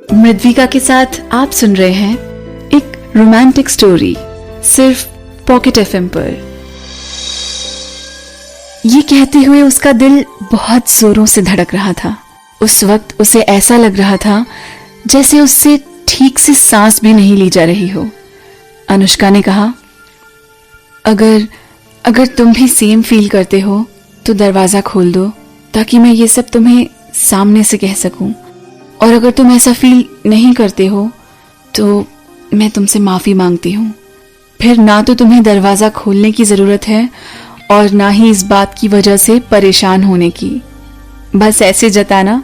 मृद्विका के साथ आप सुन रहे हैं एक रोमांटिक स्टोरी सिर्फ पॉकेट एफएम पर। ये कहते हुए उसका दिल बहुत जोरों से धड़क रहा था। उस वक्त उसे ऐसा लग रहा था जैसे उससे ठीक से सांस भी नहीं ली जा रही हो। अनुष्का ने कहा, अगर तुम भी सेम फील करते हो तो दरवाजा खोल दो ताकि मैं ये सब तुम्हें सामने से कह सकूं, और अगर तुम ऐसा फील नहीं करते हो तो मैं तुमसे माफी मांगती हूँ। फिर ना तो तुम्हें दरवाजा खोलने की जरूरत है और ना ही इस बात की वजह से परेशान होने की। बस ऐसे जताना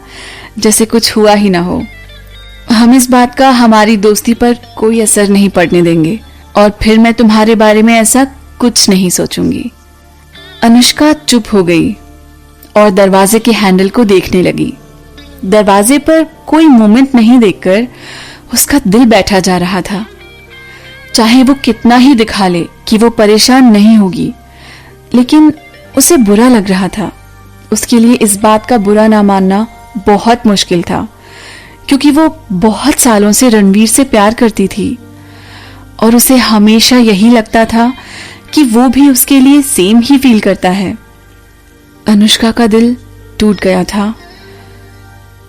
जैसे कुछ हुआ ही ना हो। हम इस बात का हमारी दोस्ती पर कोई असर नहीं पड़ने देंगे और फिर मैं तुम्हारे बारे में ऐसा कुछ नहीं सोचूंगी। अनुष्का चुप हो गई और दरवाजे के हैंडल को देखने लगी। दरवाजे पर कोई मूवमेंट नहीं देखकर उसका दिल बैठा जा रहा था। चाहे वो कितना ही दिखा ले कि वो परेशान नहीं होगी, लेकिन उसे बुरा लग रहा था। उसके लिए इस बात का बुरा ना मानना बहुत मुश्किल था, क्योंकि वो बहुत सालों से रणवीर से प्यार करती थी और उसे हमेशा यही लगता था कि वो भी उसके लिए सेम ही फील करता है। अनुष्का का दिल टूट गया था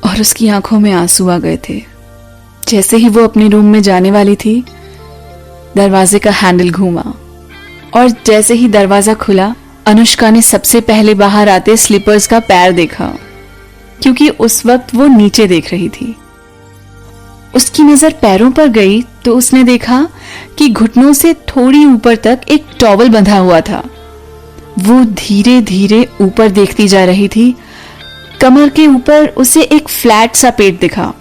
और उसकी आंखों में आंसू आ गए थे। जैसे ही वो अपने रूम में जाने वाली थी, दरवाजे का हैंडल घूमा और जैसे ही दरवाजा खुला, अनुष्का ने सबसे पहले बाहर आते स्लीपर्स का पैर देखा, क्योंकि उस वक्त वो नीचे देख रही थी। उसकी नजर पैरों पर गई तो उसने देखा कि घुटनों से थोड़ी ऊपर तक एक टॉवल बंधा हुआ था। वो धीरे धीरे ऊपर देखती जा रही थी। कमर के ऊपर उसे एक फ्लैट सा पेट दिखा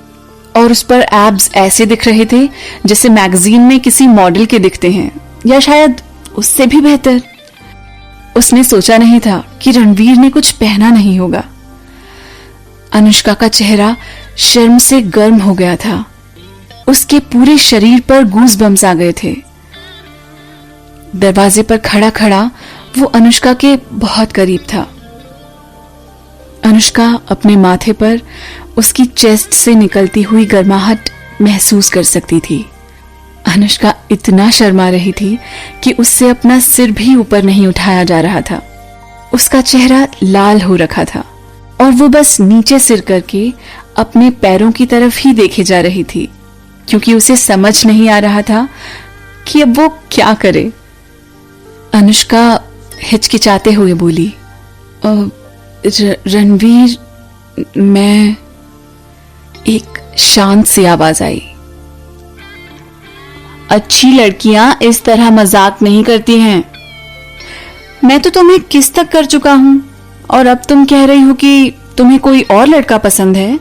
और उस पर एब्स ऐसे दिख रहे थे जैसे मैगजीन में किसी मॉडल के दिखते हैं, या शायद उससे भी बेहतर। उसने सोचा नहीं था कि रणवीर ने कुछ पहना नहीं होगा। अनुष्का का चेहरा शर्म से गर्म हो गया था। उसके पूरे शरीर पर गूज़बम्स आ गए थे। दरवाजे पर खड़ा खड़ा वो अनुष्का के बहुत करीब था। अनुष्का अपने माथे पर उसकी चेस्ट से निकलती हुई गर्माहट महसूस कर सकती थी। अनुष्का इतना शर्मा रही थी कि उससे अपना सिर भी ऊपर नहीं उठाया जा रहा था। उसका चेहरा लाल हो रखा था और वो बस नीचे सिर करके अपने पैरों की तरफ ही देखे जा रही थी, क्योंकि उसे समझ नहीं आ रहा था कि अब वो क्या करे। अनुष्का हिचकिचाते हुए बोली, रणवीर, मैं। एक शांत सी आवाज आई, अच्छी लड़कियां इस तरह मजाक नहीं करती हैं। मैं तो तुम्हें किस तक कर चुका हूं और अब तुम कह रही हो कि तुम्हें कोई और लड़का पसंद है।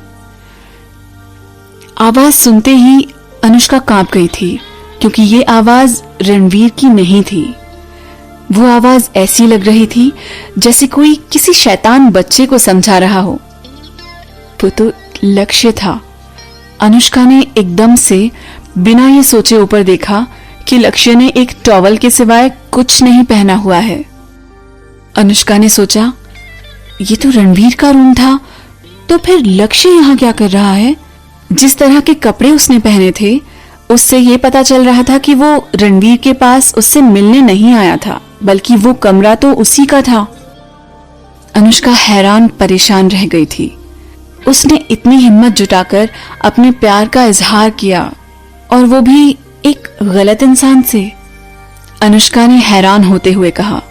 आवाज सुनते ही अनुष्का कांप गई थी, क्योंकि ये आवाज रणवीर की नहीं थी। वो आवाज ऐसी लग रही थी जैसे कोई किसी शैतान बच्चे को समझा रहा हो। वो तो लक्ष्य था। अनुष्का ने एकदम से बिना ये सोचे ऊपर देखा कि लक्ष्य ने एक टॉवल के सिवाय कुछ नहीं पहना हुआ है। अनुष्का ने सोचा, ये तो रणवीर का रूम था, तो फिर लक्ष्य यहाँ क्या कर रहा है। जिस तरह के कपड़े उसने पहने थे, उससे ये पता चल रहा था कि वो रणवीर के पास उससे मिलने नहीं आया था, बल्कि वो कमरा तो उसी का था। अनुष्का हैरान परेशान रह गई थी। उसने इतनी हिम्मत जुटाकर अपने प्यार का इजहार किया, और वो भी एक गलत इंसान से। अनुष्का ने हैरान होते हुए कहा,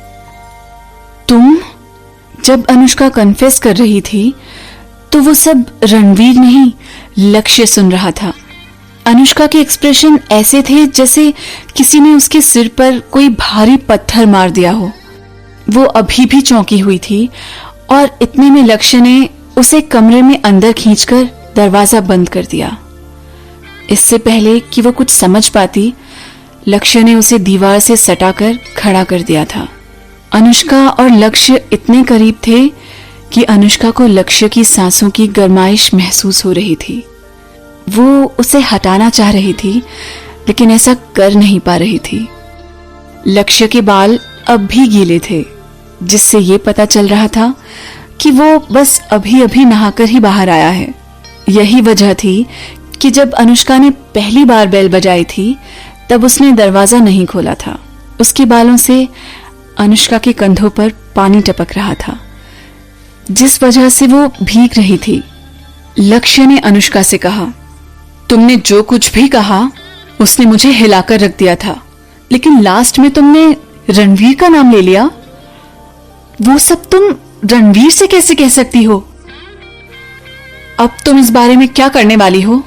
तुम। जब अनुष्का कन्फेस कर रही थी तो वो सब रणवीर नहीं, लक्ष्य सुन रहा था। अनुष्का के एक्सप्रेशन ऐसे थे जैसे किसी ने उसके सिर पर कोई भारी पत्थर मार दिया हो। वो अभी भी चौंकी हुई थी और इतने में लक्ष्य ने उसे कमरे में अंदर खींचकर दरवाजा बंद कर दिया। इससे पहले कि वो कुछ समझ पाती, लक्ष्य ने उसे दीवार से सटाकर खड़ा कर दिया था। अनुष्का और लक्ष्य इतने करीब थे कि अनुष्का को लक्ष्य की सांसों की गर्माइश महसूस हो रही थी। वो उसे हटाना चाह रही थी, लेकिन ऐसा कर नहीं पा रही थी। लक्ष्य के बाल अब भी गीले थे, जिससे ये पता चल रहा था कि वो बस अभी अभी नहाकर ही बाहर आया है। यही वजह थी कि जब अनुष्का ने पहली बार बेल बजाई थी तब उसने दरवाजा नहीं खोला था। उसके बालों से अनुष्का के कंधों पर पानी टपक रहा था, जिस वजह से वो भीग रही थी। लक्ष्य ने अनुष्का से कहा, तुमने जो कुछ भी कहा उसने मुझे हिलाकर रख दिया था, लेकिन लास्ट में तुमने रणवीर का नाम ले लिया। वो सब तुम रणवीर से कैसे कह सकती हो? अब तुम इस बारे में क्या करने वाली हो?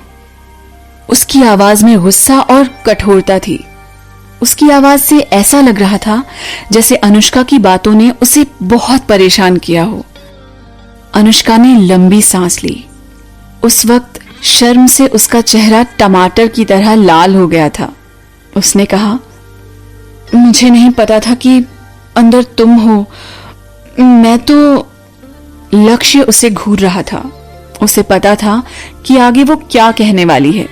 उसकी आवाज में गुस्सा और कठोरता थी। उसकी आवाज से ऐसा लग रहा था जैसे अनुष्का की बातों ने उसे बहुत परेशान किया हो। अनुष्का ने लंबी सांस ली। उस वक्त शर्म से उसका चेहरा टमाटर की तरह लाल हो गया था। उसने कहा, मुझे नहीं पता था कि अंदर तुम हो। मैं तो। लक्ष्य उसे घूर रहा था। उसे पता था कि आगे वो क्या कहने वाली है,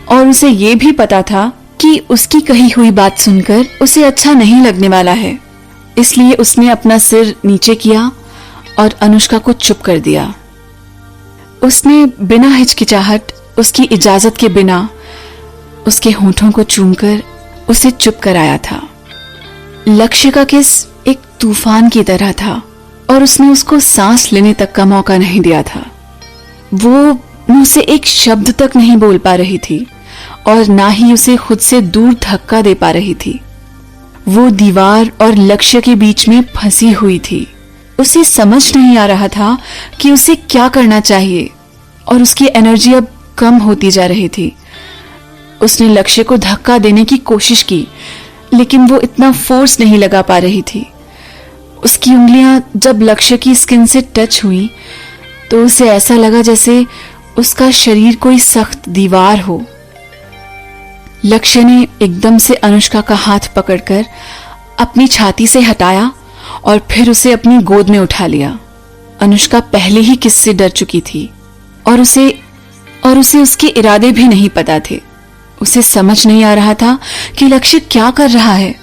और उसे ये भी पता था कि उसकी कही हुई बात सुनकर उसे अच्छा नहीं लगने वाला है। इसलिए उसने अपना सिर नीचे किया और अनुष्का को चुप कर दिया। उसने बिना हिचकिचाहट, उसकी इजाजत के बिना उसके होठों को चूमकर उसे चुप कराया था। लक्ष्य का किस एक तूफान की तरह था और उसने उसको सांस लेने तक का मौका नहीं दिया था। वो मुंह से एक शब्द तक नहीं बोल पा रही थी और ना ही उसे खुद से दूर धक्का दे पा रही थी। वो दीवार और लक्ष्य के बीच में फंसी हुई थी। उसे समझ नहीं आ रहा था कि उसे क्या करना चाहिए, और उसकी एनर्जी अब कम होती जा रही थी। उसने लक्ष्य को धक्का देने की कोशिश की, लेकिन वो इतना फोर्स नहीं लगा पा रही थी। उसकी उंगलियां जब लक्ष्य की स्किन से टच हुई तो उसे ऐसा लगा जैसे उसका शरीर कोई सख्त दीवार हो। लक्ष्य ने एकदम से अनुष्का का हाथ पकड़कर अपनी छाती से हटाया और फिर उसे अपनी गोद में उठा लिया। अनुष्का पहले ही किससे डर चुकी थी और उसे उसके इरादे भी नहीं पता थे। उसे समझ नहीं आ रहा था कि लक्ष्य क्या कर रहा है।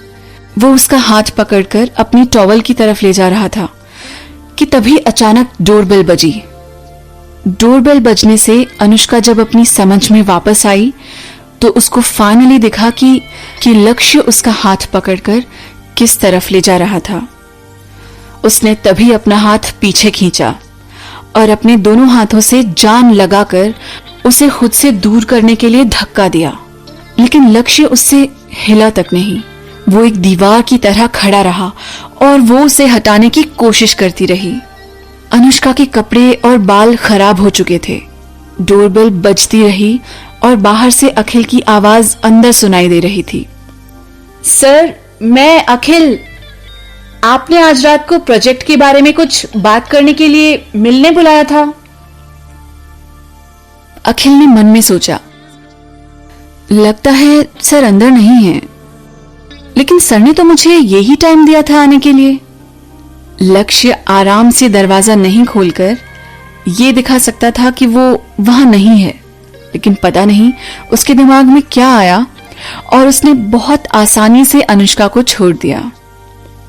वो उसका हाथ पकड़कर अपनी टॉवल की तरफ ले जा रहा था कि तभी अचानक डोरबेल बजी। डोरबेल बजने से अनुष्का जब अपनी समझ में वापस आई तो उसको फाइनली दिखा कि लक्ष्य उसका हाथ पकड़कर किस तरफ ले जा रहा था। उसने तभी अपना हाथ पीछे खींचा और अपने दोनों हाथों से जान लगाकर उसे खुद से दूर करने के लिए धक्का दिया, लेकिन लक्ष्य उससे हिला तक नहीं। वो एक दीवार की तरह खड़ा रहा और वो उसे हटाने की कोशिश करती रही। अनुष्का के कपड़े और बाल खराब हो चुके थे। डोरबेल बजती रही और बाहर से अखिल की आवाज अंदर सुनाई दे रही थी। सर, मैं अखिल। आपने आज रात को प्रोजेक्ट के बारे में कुछ बात करने के लिए मिलने बुलाया था। अखिल ने मन में सोचा, लगता है सर अंदर नहीं है, लेकिन सर ने तो मुझे यही टाइम दिया था आने के लिए। लक्ष्य आराम से दरवाजा नहीं खोलकर ये दिखा सकता था कि वो वहां नहीं है, लेकिन पता नहीं उसके दिमाग में क्या आया और उसने बहुत आसानी से अनुष्का को छोड़ दिया।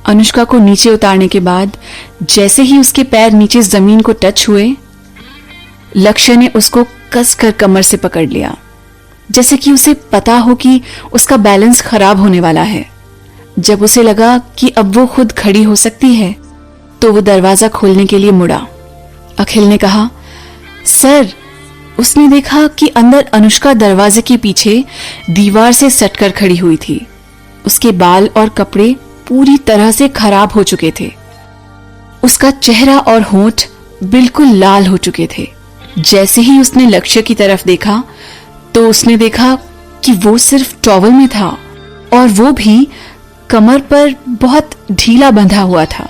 अनुष्का को नीचे उतारने के बाद जैसे ही उसके पैर नीचे जमीन को टच हुए, लक्ष्य ने उसको कसकर कमर से पकड़ लिया, जैसे कि उसे पता हो कि उसका बैलेंस खराब होने वाला है। जब उसे लगा कि अब वो खुद खड़ी हो सकती है तो वो दरवाजा खोलने के लिए मुड़ा। अखिल ने कहा, सर। उसने देखा कि अंदर अनुष्का दरवाजे के पीछे दीवार से सटकर खड़ी हुई थी। उसके बाल और कपड़े पूरी तरह से खराब हो चुके थे। उसका चेहरा और होंठ बिल्कुल लाल हो चुके थे। जैसे ही उसने लक्ष्य की तरफ देखा तो उसने देखा कि वो सिर्फ टॉवल में था और वो भी कमर पर बहुत ढीला बंधा हुआ था।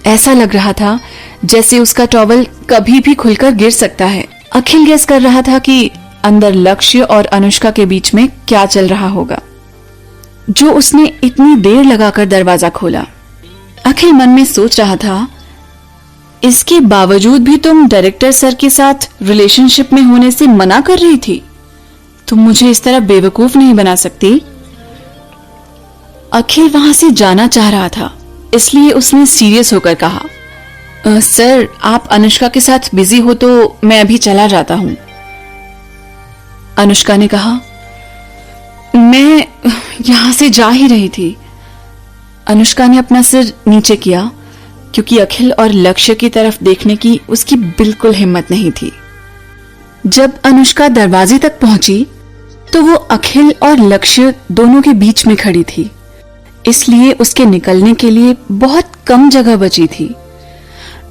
ऐसा लग रहा था जैसे उसका टॉवल कभी भी खुलकर गिर सकता है। अखिल गेस कर रहा था कि अंदर लक्ष्य और अनुष्का के बीच में क्या चल रहा होगा, जो उसने इतनी देर लगाकर दरवाजा खोला। अखिल मन में सोच रहा था, इसके बावजूद भी तुम डायरेक्टर सर के साथ रिलेशनशिप में होने से मना कर रही थी। तुम मुझे इस तरह बेवकूफ नहीं बना सकती। अखिल वहां से जाना चाह रहा था, इसलिए उसने सीरियस होकर कहा, सर आप अनुष्का के साथ बिजी हो तो मैं अभी चला जाता हूं। अनुष्का ने कहा। मैं यहां से जा ही रही थी। अनुष्का ने अपना सिर नीचे किया क्योंकि अखिल और लक्ष्य की तरफ देखने की उसकी बिल्कुल हिम्मत नहीं थी। जब अनुष्का दरवाजे तक पहुंची तो वो अखिल और लक्ष्य दोनों के बीच में खड़ी थी, इसलिए उसके निकलने के लिए बहुत कम जगह बची थी।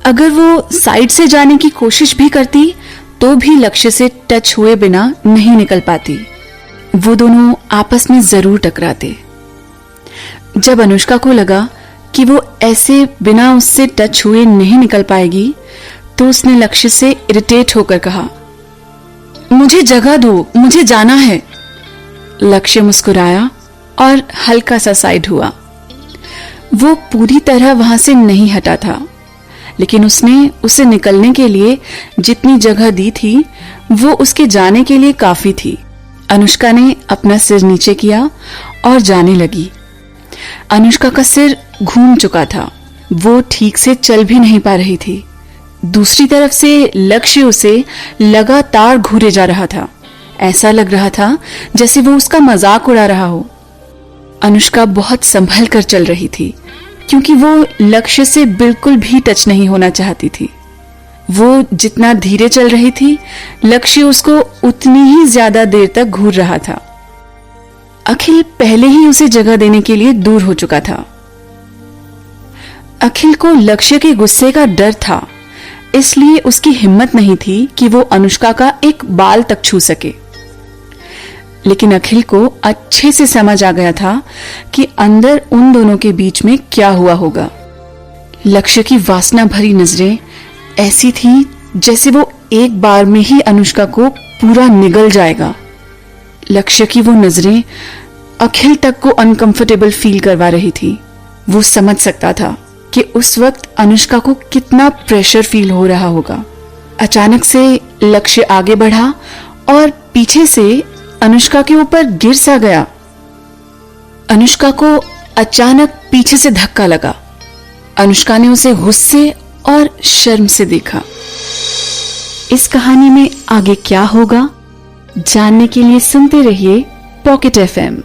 अगर वो साइड से जाने की कोशिश भी करती तो भी लक्ष्य से टच हुए बिना नहीं निकल पाती। वो दोनों आपस में जरूर टकराते। जब अनुष्का को लगा कि वो ऐसे बिना उससे टच हुए नहीं निकल पाएगी तो उसने लक्ष्य से इरिटेट होकर कहा, मुझे जगह दो, मुझे जाना है। लक्ष्य मुस्कुराया और हल्का सा साइड हुआ। वो पूरी तरह वहां से नहीं हटा था, लेकिन उसने उसे निकलने के लिए जितनी जगह दी थी वो उसके जाने के लिए काफी थी। अनुष्का ने अपना सिर नीचे किया और जाने लगी। अनुष्का का सिर घूम चुका था, वो ठीक से चल भी नहीं पा रही थी। दूसरी तरफ से लक्ष्य उसे लगातार घूरे जा रहा था। ऐसा लग रहा था जैसे वो उसका मजाक उड़ा रहा हो। अनुष्का बहुत संभल कर चल रही थी क्योंकि वो लक्ष्य से बिल्कुल भी टच नहीं होना चाहती थी। वो जितना धीरे चल रही थी, लक्ष्य उसको उतनी ही ज्यादा देर तक घूर रहा था। अखिल पहले ही उसे जगह देने के लिए दूर हो चुका था। अखिल को लक्ष्य के गुस्से का डर था, इसलिए उसकी हिम्मत नहीं थी कि वो अनुष्का का एक बाल तक छू सके। लेकिन अखिल को अच्छे से समझ आ गया था कि अंदर उन दोनों के बीच में क्या हुआ होगा। लक्ष्य की वासना भरी नजरें ऐसी थी जैसे वो एक बार में ही अनुष्का को पूरा निगल जाएगा। लक्ष्य की वो नजरें अखिल तक को अनकंफर्टेबल फील करवा रही थी। वो समझ सकता था कि उस वक्त अनुष्का को कितना प्रेशर फील हो रहा होगा। अचानक से लक्ष्य आगे बढ़ा और पीछे से अनुष्का के ऊपर गिर सा गया। अनुष्का को अचानक पीछे से धक्का लगा। अनुष्का ने उसे गुस्से और शर्म से देखा। इस कहानी में आगे क्या होगा जानने के लिए सुनते रहिए पॉकेट FM।